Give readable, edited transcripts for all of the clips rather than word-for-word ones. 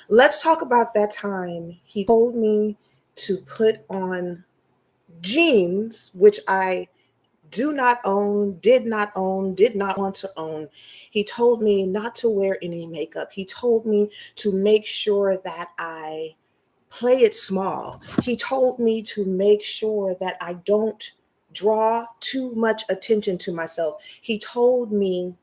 Let's talk about that time he told me to put on jeans, which I do not own, did not want to own. He told me not to wear any makeup. He told me to make sure that I play it small. He told me to make sure that I don't draw too much attention to myself. He told me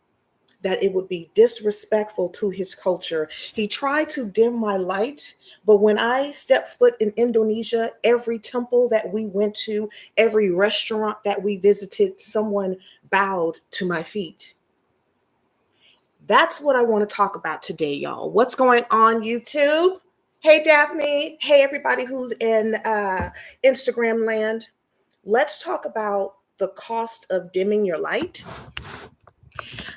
that it would be disrespectful to his culture. He tried to dim my light, but when I stepped foot in Indonesia, every temple that we went to, every restaurant that we visited, someone bowed to my feet. That's what I want to talk about today, y'all. What's going on, YouTube? Hey, Daphne. Hey, everybody who's in Instagram land. Let's talk about the cost of dimming your light.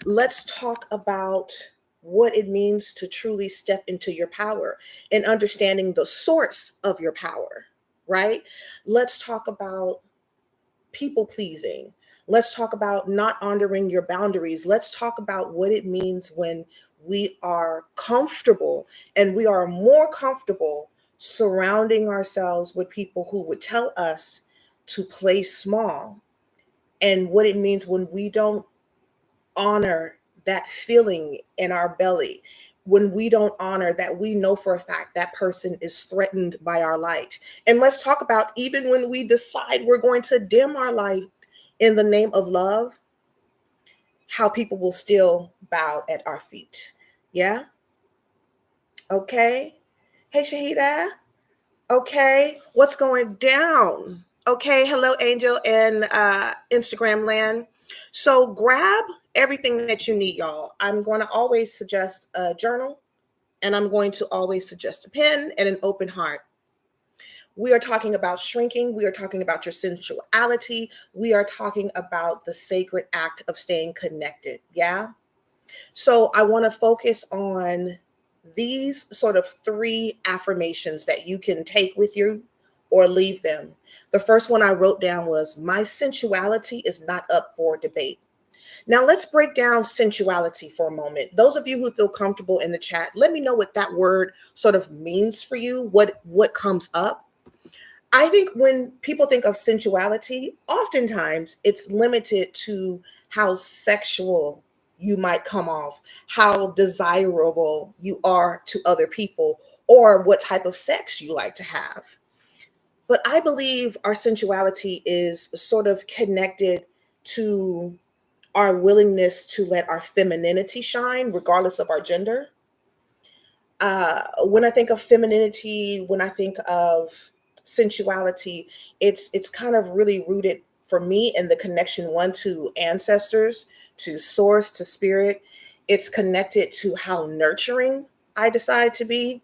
Let's talk about what it means to truly step into your power and understanding the source of your power, right? Let's talk about people pleasing. Let's talk about not honoring your boundaries. Let's talk about what it means when we are comfortable, and we are more comfortable surrounding ourselves with people who would tell us to play small, and what it means when we don't honor that feeling in our belly, when we don't honor that we know for a fact that person is threatened by our light. And let's talk about even when we decide we're going to dim our light in the name of love, how people will still bow at our feet. Yeah. Okay. Hey, Shahida. Okay. What's going down? Okay. Hello, Angel and Instagram land. So grab everything that you need, y'all. I'm going to always suggest a journal, and I'm going to always suggest a pen and an open heart. We are talking about shrinking. We are talking about your sensuality. We are talking about the sacred act of staying connected. Yeah. So I want to focus on these sort of 3 affirmations that you can take with you or leave them. The first one I wrote down was, my sensuality is not up for debate. Now let's break down sensuality for a moment. Those of you who feel comfortable in the chat, let me know what that word sort of means for you, what comes up. I think when people think of sensuality, oftentimes it's limited to how sexual you might come off, how desirable you are to other people, or what type of sex you like to have. But I believe our sensuality is sort of connected to our willingness to let our femininity shine, regardless of our gender. When I think of femininity, when I think of sensuality, it's kind of really rooted for me in the connection, one, to ancestors, to source, to spirit. It's connected to how nurturing I decide to be.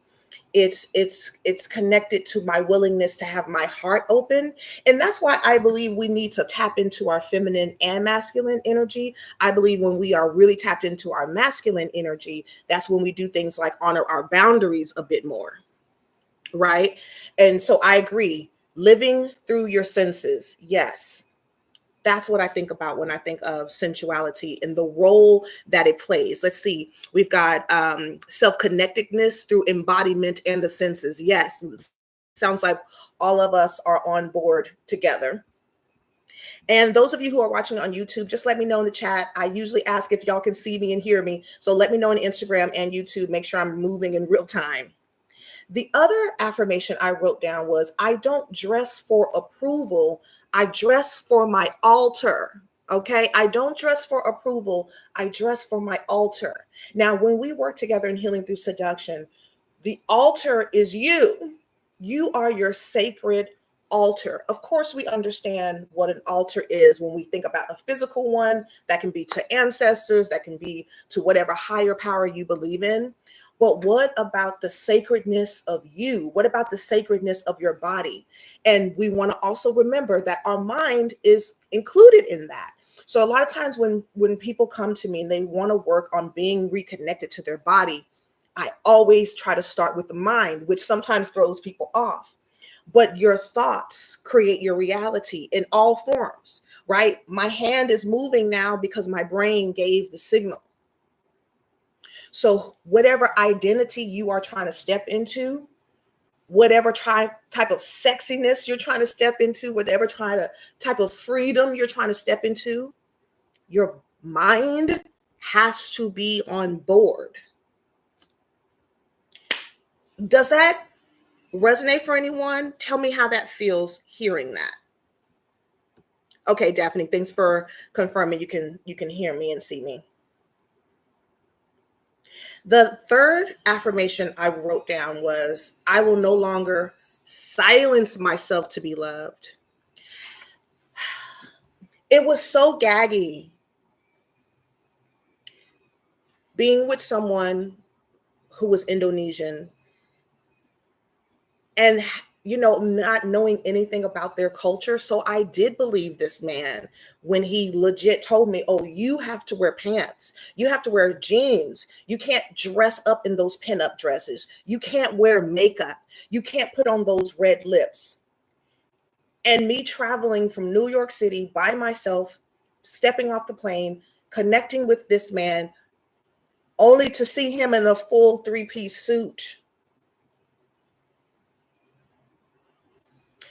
It's connected to my willingness to have my heart open. And that's why I believe we need to tap into our feminine and masculine energy. I believe when we are really tapped into our masculine energy, that's when we do things like honor our boundaries a bit more, right? And so I agree, living through your senses. Yes, that's what I think about when I think of sensuality and the role that it plays. Let's see. We've got self-connectedness through embodiment and the senses. Yes. Sounds like all of us are on board together. And those of you who are watching on YouTube, just let me know in the chat. I usually ask if y'all can see me and hear me. So let me know on Instagram and YouTube. Make sure I'm moving in real time. The other affirmation I wrote down was, I don't dress for approval. I dress for my altar. Okay. I don't dress for approval. I dress for my altar. Now, when we work together in Healing Through Seduction, the altar is you. You are your sacred altar. Of course, we understand what an altar is when we think about a physical one. That can be to ancestors, that can be to whatever higher power you believe in. But what about the sacredness of you? What about the sacredness of your body? And we want to also remember that our mind is included in that. So a lot of times when people come to me and they want to work on being reconnected to their body, I always try to start with the mind, which sometimes throws people off. But your thoughts create your reality in all forms, right? My hand is moving now because my brain gave the signal. So whatever identity you are trying to step into, whatever type of sexiness you're trying to step into, whatever type of freedom you're trying to step into, your mind has to be on board. Does that resonate for anyone? Tell me how that feels hearing that. Okay, Daphne, thanks for confirming you can hear me and see me. The third affirmation I wrote down was, I will no longer silence myself to be loved. It was so gaggy being with someone who was Indonesian and not knowing anything about their culture. So I did believe this man when he legit told me, oh, you have to wear pants, you have to wear jeans, you can't dress up in those pinup dresses, you can't wear makeup, you can't put on those red lips. And me traveling from New York City by myself, stepping off the plane, connecting with this man, only to see him in a full three-piece suit.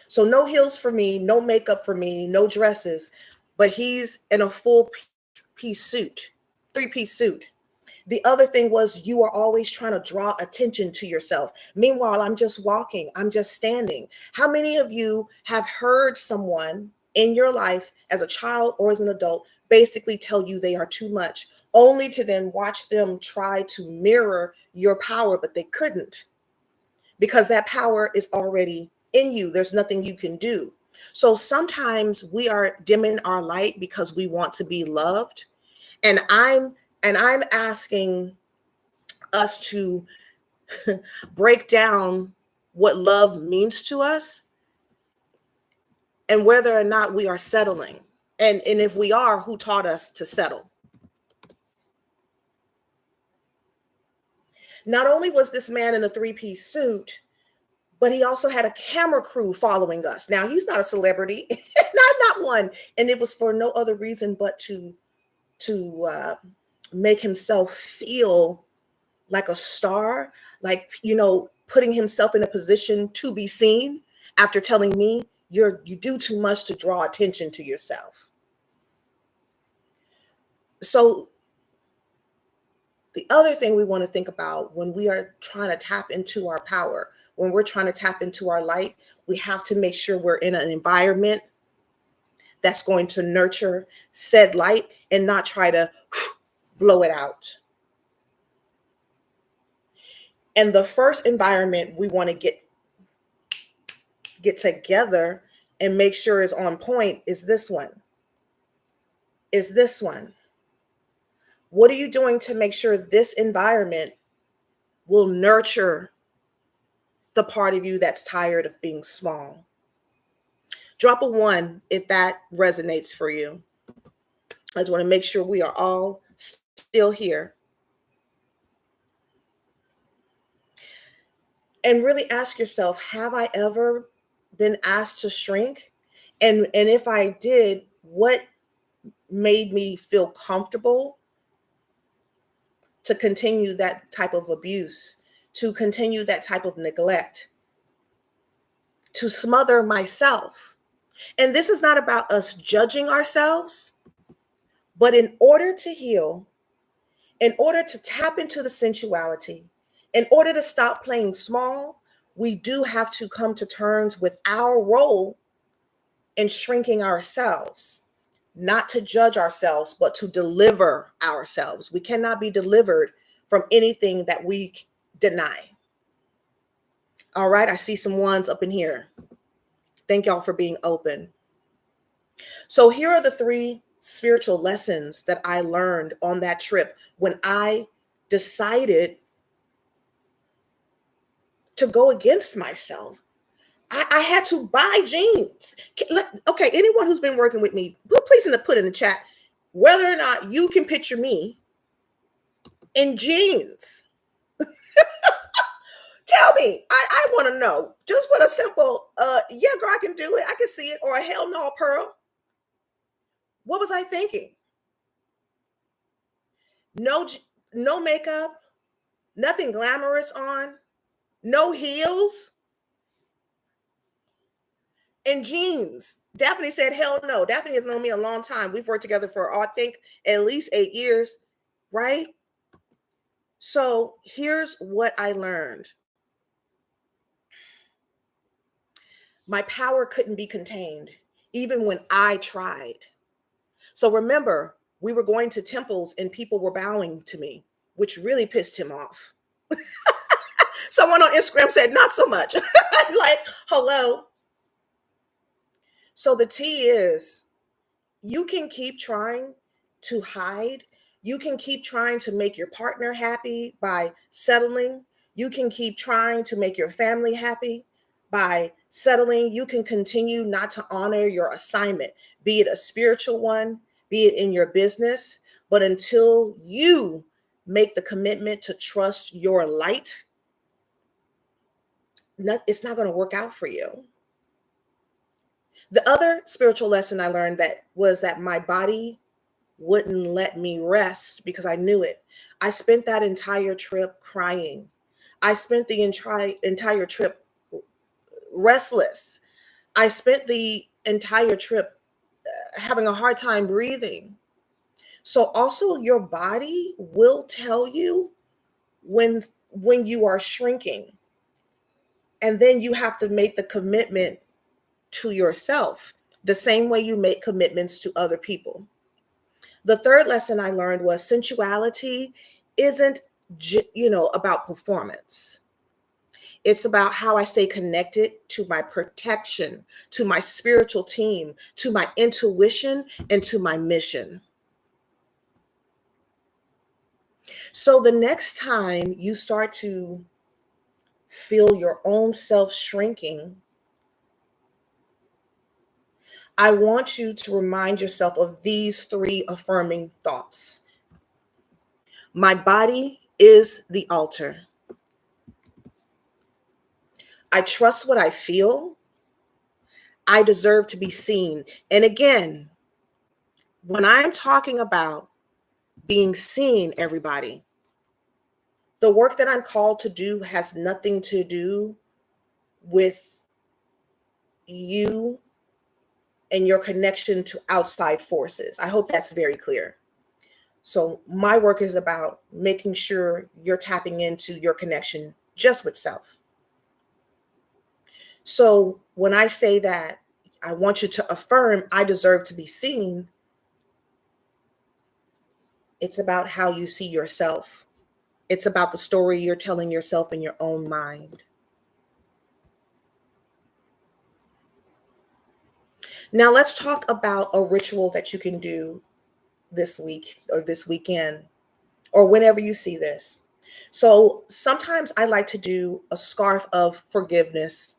So no heels for me, no makeup for me, no dresses, but he's in a full piece suit, three-piece suit. The other thing was, you are always trying to draw attention to yourself. Meanwhile, I'm just walking, I'm just standing. How many of you have heard someone in your life as a child or as an adult basically tell you they are too much, only to then watch them try to mirror your power, but they couldn't, because that power is already in you. There's nothing you can do. So sometimes we are dimming our light because we want to be loved. And I'm asking us to break down what love means to us and whether or not we are settling. And if we are, who taught us to settle? Not only was this man in a three-piece suit, but he also had a camera crew following us. Now, he's not a celebrity, not one. And it was for no other reason but to make himself feel like a star, like, putting himself in a position to be seen after telling me you do too much to draw attention to yourself. So the other thing we want to think about when we are trying to tap into our power, when we're trying to tap into our light, we have to make sure we're in an environment that's going to nurture said light and not try to blow it out. And the first environment we want to get together and make sure is on point is this one. What are you doing to make sure this environment will nurture the part of you that's tired of being small? Drop a 1 if that resonates for you. I just want to make sure we are all still here. And really ask yourself, have I ever been asked to shrink? And if I did, what made me feel comfortable to continue that type of abuse, to continue that type of neglect, to smother myself? And this is not about us judging ourselves, but in order to heal, in order to tap into the sensuality, in order to stop playing small, we do have to come to terms with our role in shrinking ourselves, not to judge ourselves, but to deliver ourselves. We cannot be delivered from anything that we deny. All right, I see some ones up in here. Thank y'all for being open. So here are the 3 spiritual lessons that I learned on that trip when I decided to go against myself. I had to buy jeans. Okay, anyone who's been working with me, please put in the chat whether or not you can picture me in jeans. Tell me. I want to know. Just with a simple, yeah, girl, I can do it. I can see it. Or a hell no, Pearl. What was I thinking? No makeup, nothing glamorous on, no heels, and jeans. Daphne said, hell no. Daphne has known me a long time. We've worked together for, I think, at least 8 years, right? So here's what I learned. My power couldn't be contained, even when I tried. So remember, we were going to temples and people were bowing to me, which really pissed him off. Someone on Instagram said, not so much. I'm like, hello. So the tea is, you can keep trying to hide. You can keep trying to make your partner happy by settling. You can keep trying to make your family happy by settling. You can continue not to honor your assignment, be it a spiritual one, be it in your business. But until you make the commitment to trust your light, it's not going to work out for you. The other spiritual lesson I learned that was that my body wouldn't let me rest because I knew it. I spent that entire trip crying. I spent the entire trip restless. I spent the entire trip having a hard time breathing. So also your body will tell you when you are shrinking. And then you have to make the commitment to yourself the same way you make commitments to other people. The third lesson I learned was sensuality isn't, about performance. It's about how I stay connected to my protection, to my spiritual team, to my intuition, and to my mission. So the next time you start to feel your own self shrinking, I want you to remind yourself of these 3 affirming thoughts. My body is the altar. I trust what I feel. I deserve to be seen. And again, when I'm talking about being seen, everybody, the work that I'm called to do has nothing to do with you and your connection to outside forces. I hope that's very clear. So my work is about making sure you're tapping into your connection just with self. So when I say that I want you to affirm, I deserve to be seen, it's about how you see yourself. It's about the story you're telling yourself in your own mind. Now let's talk about a ritual that you can do this week or this weekend or whenever you see this. So sometimes I like to do a scarf of forgiveness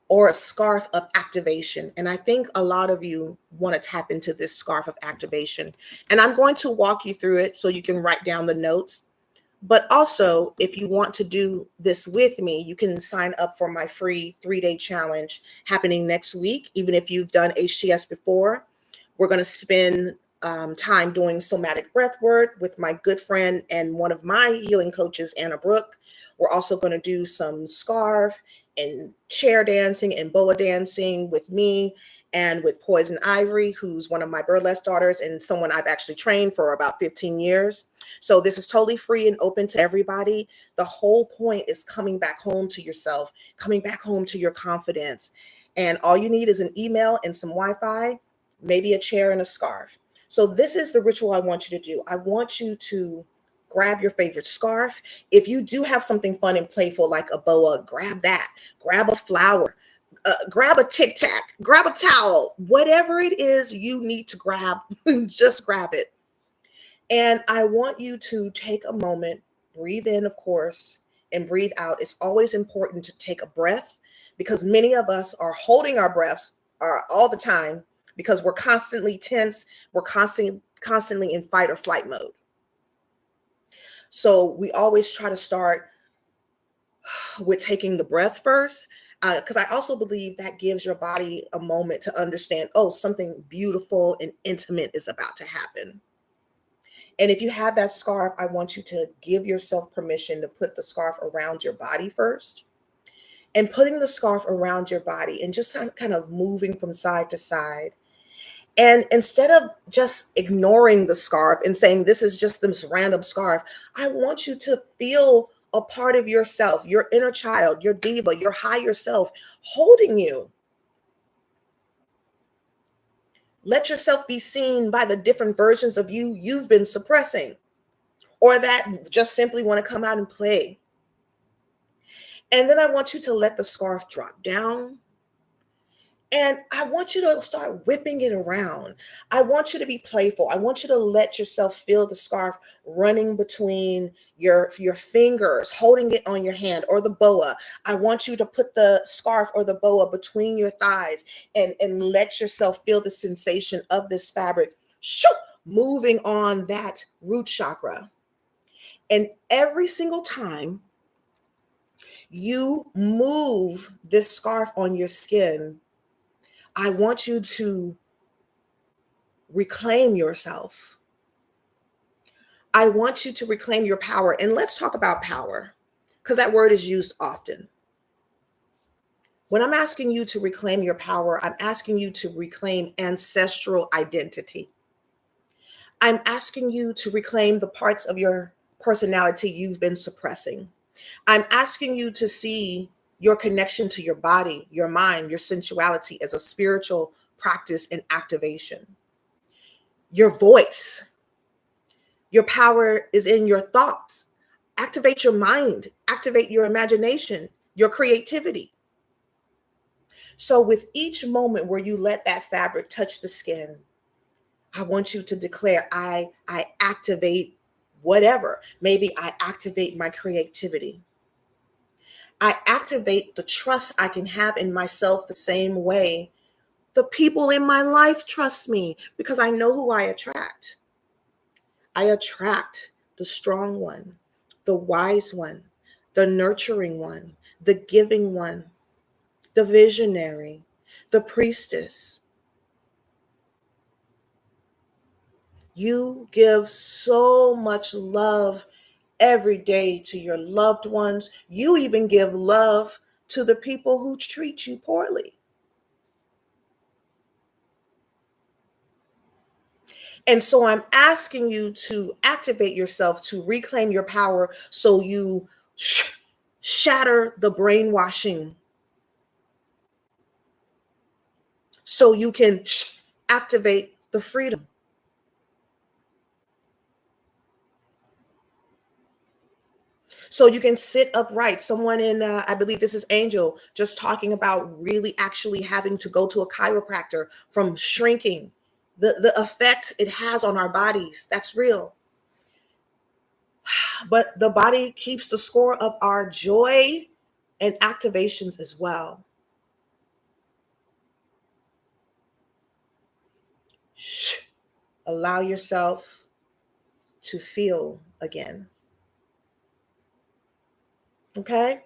or a scarf of activation. And I think a lot of you want to tap into this scarf of activation. And I'm going to walk you through it so you can write down the notes. But also, if you want to do this with me, you can sign up for my free 3-day challenge happening next week. Even if you've done HTS before, we're going to spend time doing somatic breath work with my good friend and one of my healing coaches, Anna Brooke. We're also going to do some scarf and chair dancing and boa dancing with me and with Poison Ivory, who's one of my burlesque daughters and someone I've actually trained for about 15 years. So this is totally free and open to everybody. The whole point is coming back home to yourself, coming back home to your confidence. And all you need is an email and some Wi-Fi, maybe a chair and a scarf. So this is the ritual I want you to do. I want you to grab your favorite scarf. If you do have something fun and playful like a boa, grab that. Grab a flower. Grab a Tic Tac, grab a towel, whatever it is you need to grab, just grab it. And I want you to take a moment, breathe in, of course, and breathe out. It's always important to take a breath because many of us are holding our breaths all the time because we're constantly tense. We're constantly in fight or flight mode. So we always try to start with taking the breath first. Because I also believe that gives your body a moment to understand, oh, something beautiful and intimate is about to happen. And if you have that scarf, I want you to give yourself permission to put the scarf around your body first. And putting the scarf around your body and just kind of moving from side to side. And instead of just ignoring the scarf and saying, this is just this random scarf, I want you to feel a part of yourself, your inner child, your diva, your higher self holding you. Let yourself be seen by the different versions of you you've been suppressing, or that just simply want to come out and play. And then I want you to let the scarf drop down. And I want you to start whipping it around. I want you to be playful. I want you to let yourself feel the scarf running between your fingers, holding it on your hand, or the boa. I want you to put the scarf or the boa between your thighs and let yourself feel the sensation of this fabric moving on that root chakra. And every single time you move this scarf on your skin, I want you to reclaim yourself. I want you to reclaim your power. And let's talk about power, because that word is used often. When I'm asking you to reclaim your power, I'm asking you to reclaim ancestral identity. I'm asking you to reclaim the parts of your personality you've been suppressing. I'm asking you to see your connection to your body, your mind, your sensuality as a spiritual practice and activation. Your voice, your power is in your thoughts. Activate your mind, activate your imagination, your creativity. So with each moment where you let that fabric touch the skin, I want you to declare, I activate whatever. Maybe I activate my creativity. I activate the trust I can have in myself the same way the people in my life trust me, because I know who I attract. I attract the strong one, the wise one, the nurturing one, the giving one, the visionary, the priestess. You give so much love every day to your loved ones. You even give love to the people who treat you poorly. And so I'm asking you to activate yourself, to reclaim your power, so you shatter the brainwashing, so you can activate the freedom. So you can sit upright. Someone in, I believe this is Angel, just talking about really actually having to go to a chiropractor from shrinking, the effects it has on our bodies. That's real. But the body keeps the score of our joy and activations as well. Allow yourself to feel again. Okay?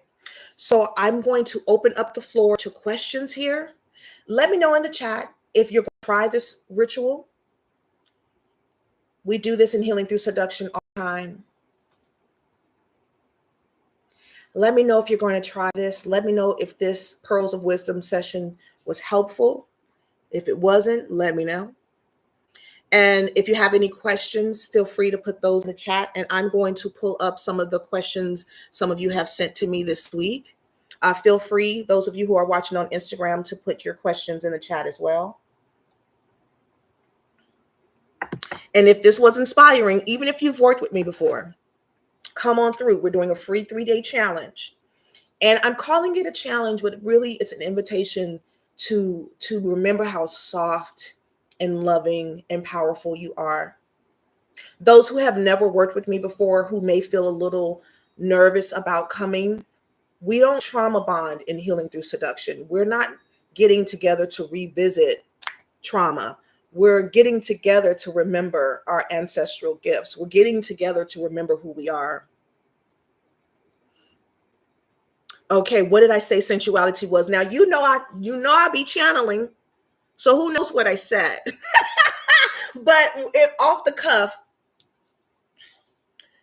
So I'm going to open up the floor to questions here. Let me know in the chat if you're going to try this ritual. We do this in Healing Through Seduction all the time. Let me know if you're going to try this. Let me know if this Pearls of Wisdom session was helpful. If it wasn't, let me know. And if you have any questions, feel free to put those in the chat. And I'm going to pull up some of the questions some of you have sent to me this week. Feel free, those of you who are watching on Instagram, to put your questions in the chat as well. And if this was inspiring, even if you've worked with me before, come on through. We're doing a free 3-day challenge. And I'm calling it a challenge, but really it's an invitation to remember how soft and loving and powerful you are. Those who have never worked with me before, who may feel a little nervous about coming, we don't trauma bond in Healing Through Seduction. We're not getting together to revisit trauma. We're getting together to remember our ancestral gifts. We're getting together to remember who we are. Okay, what did I say sensuality was? Now you know I be channeling, so who knows what I said? But off the cuff,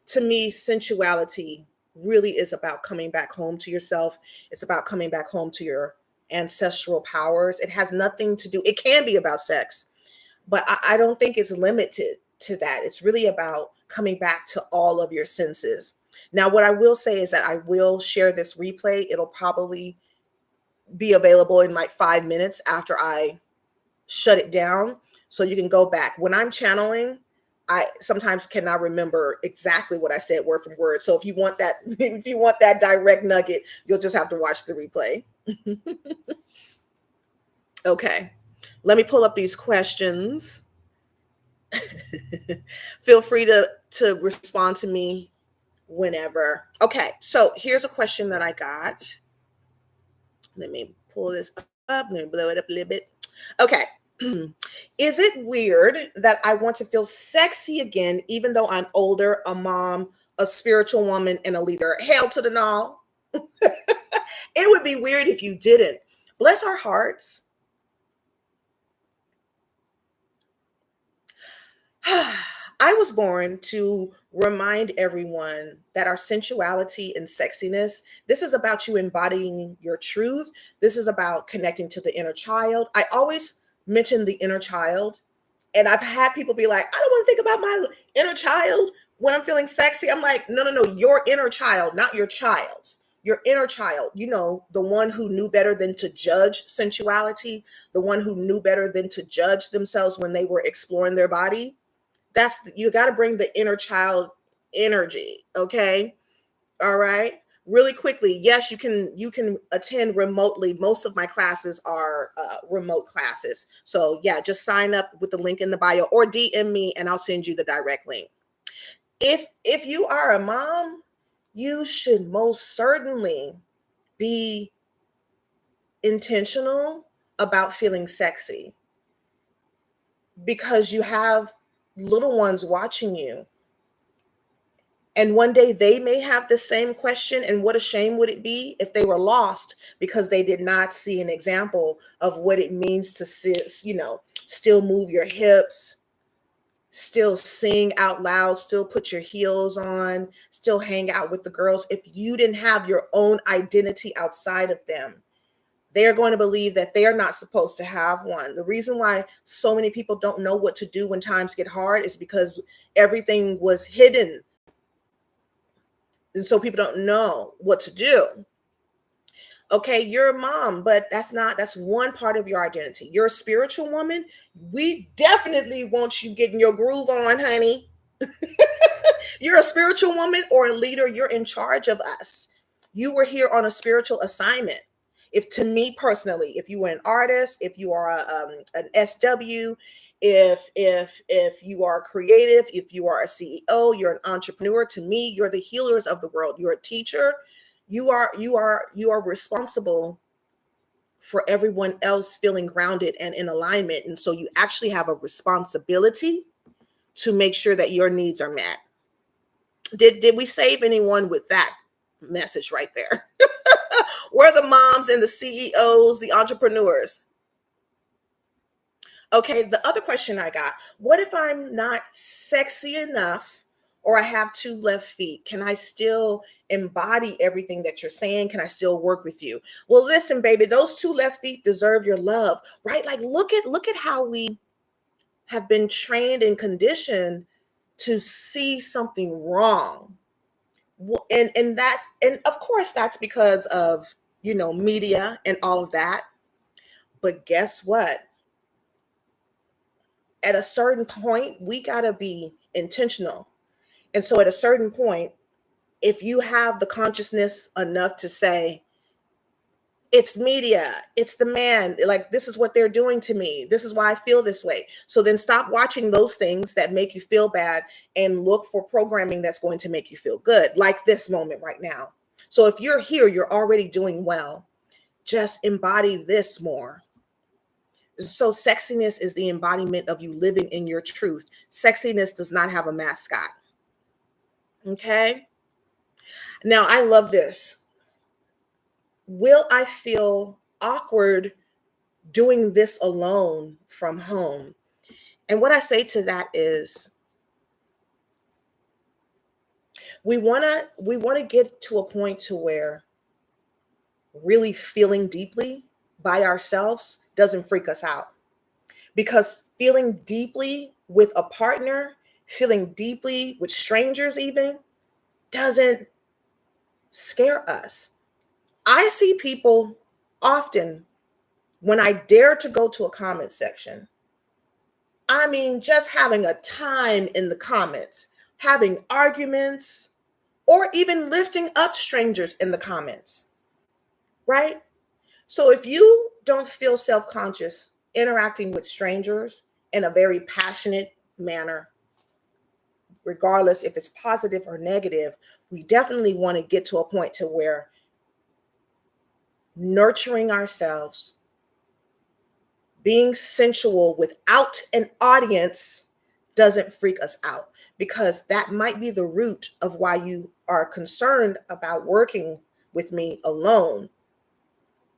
To me, sensuality really is about coming back home to yourself. It's about coming back home to your ancestral powers. It has nothing to do, it can be about sex, but I don't think it's limited to that. It's really about coming back to all of your senses. Now, what I will say is that I will share this replay. It'll probably be available in like 5 minutes after I shut it down. So you can go back. When I'm channeling, I sometimes cannot remember exactly what I said word from word. So if you want that, if you want that direct nugget, you'll just have to watch the replay. Okay. Let me pull up these questions. Feel free to respond to me whenever. Okay, so here's a question that I got. Let me pull this up. Let me blow it up a little bit. Okay. Is it weird that I want to feel sexy again, even though I'm older, a mom, a spiritual woman, and a leader? Hail to the null. It would be weird if you didn't. Bless our hearts. I was born to remind everyone that our sensuality and sexiness, this is about you embodying your truth. This is about connecting to the inner child. I always mention the inner child, and I've had people be like, I don't want to think about my inner child when I'm feeling sexy. I'm like, no, no, no, your inner child, not your child. Your inner child, you know, the one who knew better than to judge sensuality, the one who knew better than to judge themselves when they were exploring their body. You got to bring the inner child energy. Okay. All right. Really quickly. Yes, you can attend remotely. Most of my classes are remote classes. So yeah, just sign up with the link in the bio or DM me and I'll send you the direct link. If you are a mom, you should most certainly be intentional about feeling sexy because you have little ones watching you. And one day they may have the same question. And what a shame would it be if they were lost because they did not see an example of what it means to sit, still move your hips, still sing out loud, still put your heels on, still hang out with the girls. If you didn't have your own identity outside of them, they are going to believe that they are not supposed to have one. The reason why so many people don't know what to do when times get hard is because everything was hidden. And so people don't know what to do. Okay, you're a mom, but that's one part of your identity. You're a spiritual woman. We definitely want you getting your groove on, honey. You're a spiritual woman or a leader. You're in charge of us. You were here on a spiritual assignment. If to me personally, if you were an artist, if you are an SW, if you are creative, if you are a CEO, you're an entrepreneur. To me, you're the healers of the world. You're a teacher. You are responsible for everyone else feeling grounded and in alignment. And so you actually have a responsibility to make sure that your needs are met. Did we save anyone with that message right there? We're the moms and the CEOs, the entrepreneurs. Okay, the other question I got, what if I'm not sexy enough or I have two left feet? Can I still embody everything that you're saying? Can I still work with you? Well, listen, baby, those two left feet deserve your love, right? Like look at how we have been trained and conditioned to see something wrong. And of course that's because of, media and all of that. But guess what? At a certain point, we got to be intentional. And so at a certain point, if you have the consciousness enough to say, it's media, it's the man, like this is what they're doing to me. This is why I feel this way. So then stop watching those things that make you feel bad and look for programming that's going to make you feel good, like this moment right now. So if you're here, you're already doing well. Just embody this more. So sexiness is the embodiment of you living in your truth. Sexiness does not have a mascot. Okay. Now I love this. Will I feel awkward doing this alone from home? And what I say to that is, We want to get to a point to where really feeling deeply by ourselves doesn't freak us out, because feeling deeply with a partner, feeling deeply with strangers even, doesn't scare us. I see people often when I dare to go to a comment section. I mean, just having a time in the comments, having arguments, or even lifting up strangers in the comments, right? So if you don't feel self conscious interacting with strangers in a very passionate manner, regardless if it's positive or negative, we definitely want to get to a point to where nurturing ourselves, being sensual without an audience doesn't freak us out, because that might be the root of why you are concerned about working with me alone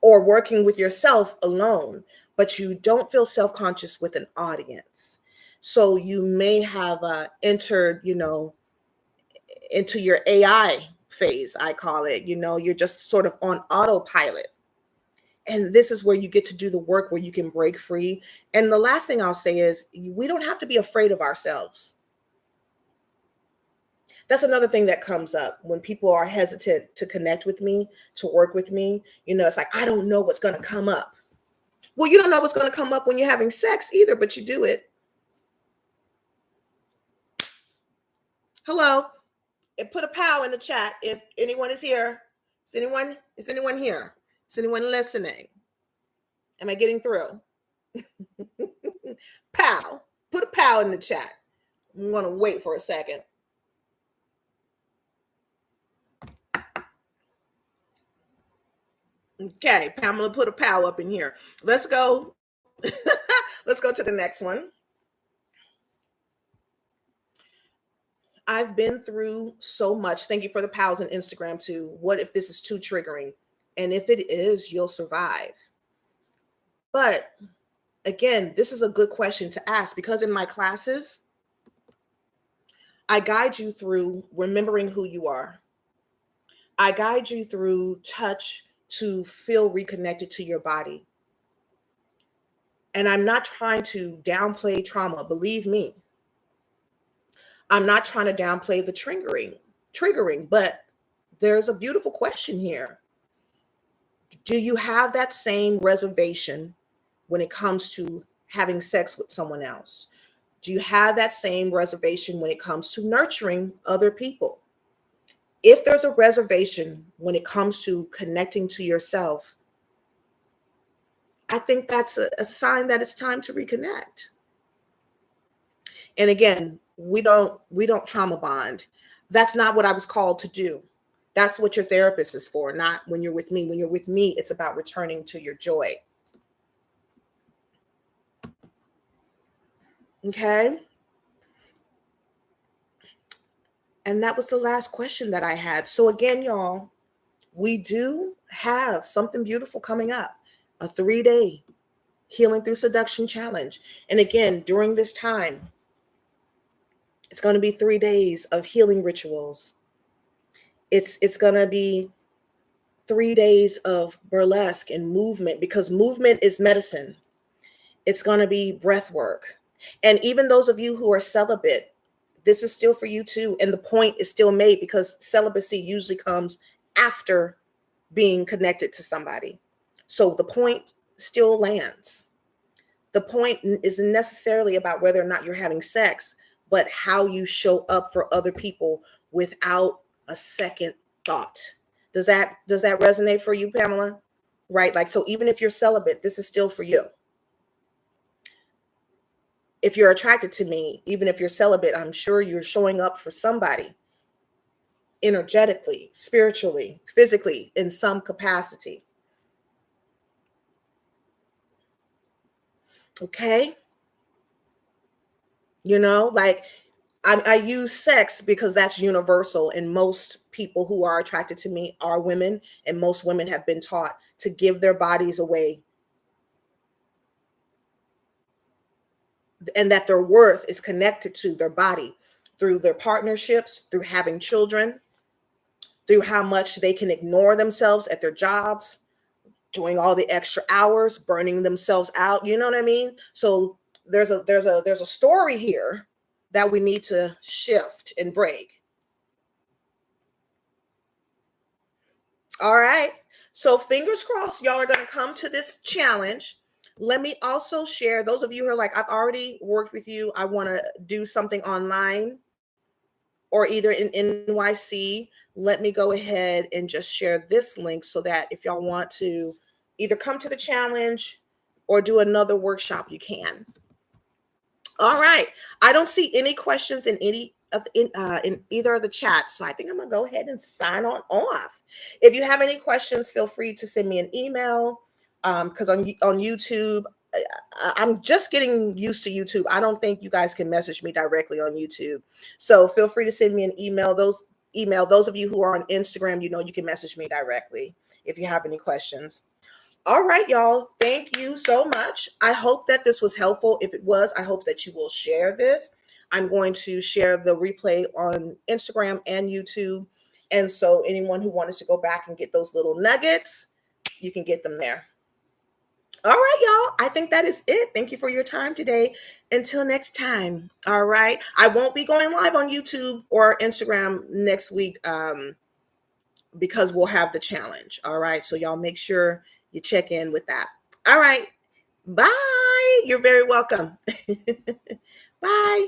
or working with yourself alone, but you don't feel self-conscious with an audience. So you may have entered, into your AI phase, I call it. You're just sort of on autopilot. And this is where you get to do the work where you can break free. And the last thing I'll say is we don't have to be afraid of ourselves. That's another thing that comes up when people are hesitant to connect with me, to work with me. It's like, I don't know what's going to come up. Well, you don't know what's going to come up when you're having sex either, but you do it. Hello. And put a pow in the chat if anyone is here. Is anyone here? Is anyone listening? Am I getting through? Pow. Put a pow in the chat. I'm going to wait for a second. Okay, Pamela put a pow up in here. Let's go. Let's go to the next one. I've been through so much. Thank you for the pals on Instagram too. What if this is too triggering? And if it is, you'll survive. But again, this is a good question to ask, because in my classes, I guide you through remembering who you are. I guide you through touch to feel reconnected to your body. And I'm not trying to downplay trauma, believe me. I'm not trying to downplay the triggering, but there's a beautiful question here. Do you have that same reservation when it comes to having sex with someone else? Do you have that same reservation when it comes to nurturing other people? If there's a reservation when it comes to connecting to yourself, I think that's a sign that it's time to reconnect. And again, we don't trauma bond. That's not what I was called to do. That's what your therapist is for, not when you're with me. When you're with me, it's about returning to your joy. Okay? And that was the last question that I had. So again, y'all, we do have something beautiful coming up, a 3-day Healing Through Seduction challenge. And again, during this time, it's going to be 3 days of healing rituals. It's going to be 3 days of burlesque and movement, because movement is medicine. It's going to be breath work. And even those of you who are celibate, this is still for you too. And the point is still made, because celibacy usually comes after being connected to somebody. So the point still lands. The point isn't necessarily about whether or not you're having sex, but how you show up for other people without a second thought. Does that resonate for you, Pamela? Right? Like, so even if you're celibate, this is still for you. If you're attracted to me, even if you're celibate, I'm sure you're showing up for somebody energetically, spiritually, physically, in some capacity. Okay? Like, I use sex because that's universal, and most people who are attracted to me are women, and most women have been taught to give their bodies away, and that their worth is connected to their body. through their partnerships, through having children, through how much they can ignore themselves at their jobs, doing all the extra hours, burning themselves out. You know what I mean? So there's a story here that we need to shift and break. All right. So fingers crossed, y'all are going to come to this challenge. Let me also share those of you who are like, I've already worked with you. I want to do something online or either in NYC. Let me go ahead and just share this link so that if y'all want to either come to the challenge or do another workshop, you can. All right. I don't see any questions in any of in either of the chats, so I think I'm gonna go ahead and sign on off. If you have any questions, feel free to send me an email. Because on YouTube, I'm just getting used to YouTube. I don't think you guys can message me directly on YouTube, so feel free to send me an email. Those of you who are on Instagram, you know you can message me directly if you have any questions. All right, y'all. Thank you so much. I hope that this was helpful. If it was, I hope that you will share this. I'm going to share the replay on Instagram and YouTube. And so anyone who wanted to go back and get those little nuggets, you can get them there. All right, y'all. I think that is it. Thank you for your time today. Until next time. All right. I won't be going live on YouTube or Instagram next week. Because we'll have the challenge. All right. So y'all make sure you check in with that. All right. Bye. You're very welcome. Bye.